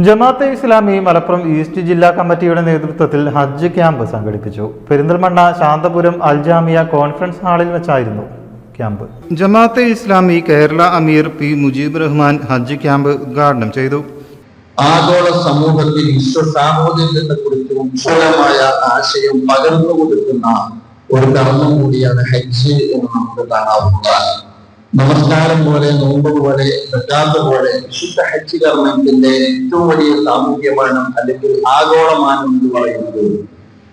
Jamaat-e Islami Malappuram east ജില്ലാ കമ്മിറ്റിയുടെ നേതൃത്വത്തിൽ ഹജ്ജ് ക്യാമ്പ് സംഘടിപ്പിച്ചു. പെരിന്തൽമണ്ണ ശാന്തപുരം അൽജാമിയ കോൺഫറൻസ് ഹാളിൽ വെച്ചായിരുന്നു ക്യാമ്പ്. ജമാഅത്തെ ഇസ്ലാമി കേരള അമീർ പി മുജീബ് റഹ്മാൻ ഹജ്ജ് ക്യാമ്പ് ഉദ്ഘാടനം ചെയ്തു. ആഗോള സമൂഹത്തിൽ വിശ്വസാഹോദര്യത്തെക്കുറിച്ച് ഉജ്ജ്വലമായ ആശയം പകർന്നു കൊടുക്കുന്ന ഒരു കർമ്മം കൂടിയാണ് ഹജ്ജ് എന്ന് നമുക്ക് കാണാവുന്നതാണ്. നമസ്കാരം പോലെ, നോമ്പ് പോലെ, സക്കാത്ത് പോലെ വിശുദ്ധ ഹജ്ജ് കർമ്മത്തിന്റെ ഏറ്റവും വലിയ സാമൂഹ്യമാനം അല്ലെങ്കിൽ ആഗോളമാനം എന്ന് പറയുന്നത്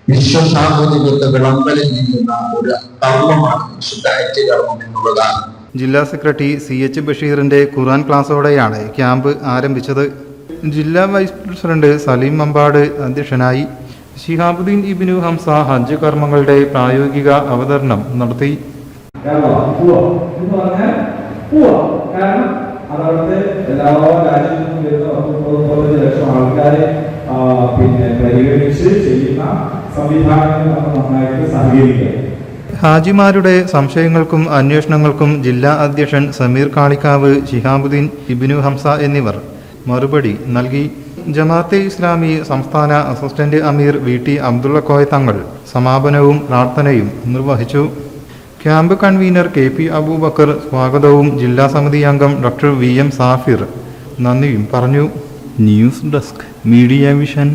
വിശ്വസാഹോദര്യത്തെ വിളംബരം ചെയ്യുന്ന ഒരു കർമ്മമാണ് വിശുദ്ധ ഹജ്ജ് കർമ്മം എന്നുള്ളതാണ്. ജില്ലാ സെക്രട്ടറി CH ബഷീറിന്റെ ഖുർആൻ ക്ലാസോടെയാണ് ക്യാമ്പ് ആരംഭിച്ചത്. ജില്ലാ വൈസ് പ്രസിഡന്റ് സലീം മമ്പാട് അധ്യക്ഷനായി. ശിഹാബുദ്ദീൻ ഇബ്നു ഹംസ ഹജ്ജ് കർമ്മങ്ങളുടെ പ്രായോഗിക അവതരണം നടത്തി. കാരണം അതവിടുത്തെ എല്ലാ രാജ്യത്തും വരുന്ന 30-35 ലക്ഷം ആൾക്കാരെ പരിഗണിച്ച് ചെയ്യുന്ന സംവിധാനങ്ങൾ നമ്മൾ നന്നായിട്ട് സഹകരിക്കുക. ഹാജിമാരുടെ സംശയങ്ങൾക്കും അന്വേഷണങ്ങൾക്കും ജില്ലാ അധ്യക്ഷൻ സമീർ കാളിക്കാവ്, ശിഹാബുദ്ദീൻ ഇബ്നു ഹംസ എന്നിവർ മറുപടി നൽകി. ജമാഅത്തെ ഇസ്ലാമി സംസ്ഥാന അസിസ്റ്റന്റ് അമീർ VT അബ്ദുള്ള കോയ തങ്ങൾ സമാപനവും പ്രാർത്ഥനയും നിർവഹിച്ചു. ക്യാമ്പ് കൺവീനർ KP അബൂബക്കർ സ്വാഗതവും ജില്ലാ സമിതി അംഗം ഡോക്ടർ VM സാഫിർ നന്ദിയും പറഞ്ഞു. News desk, media vision.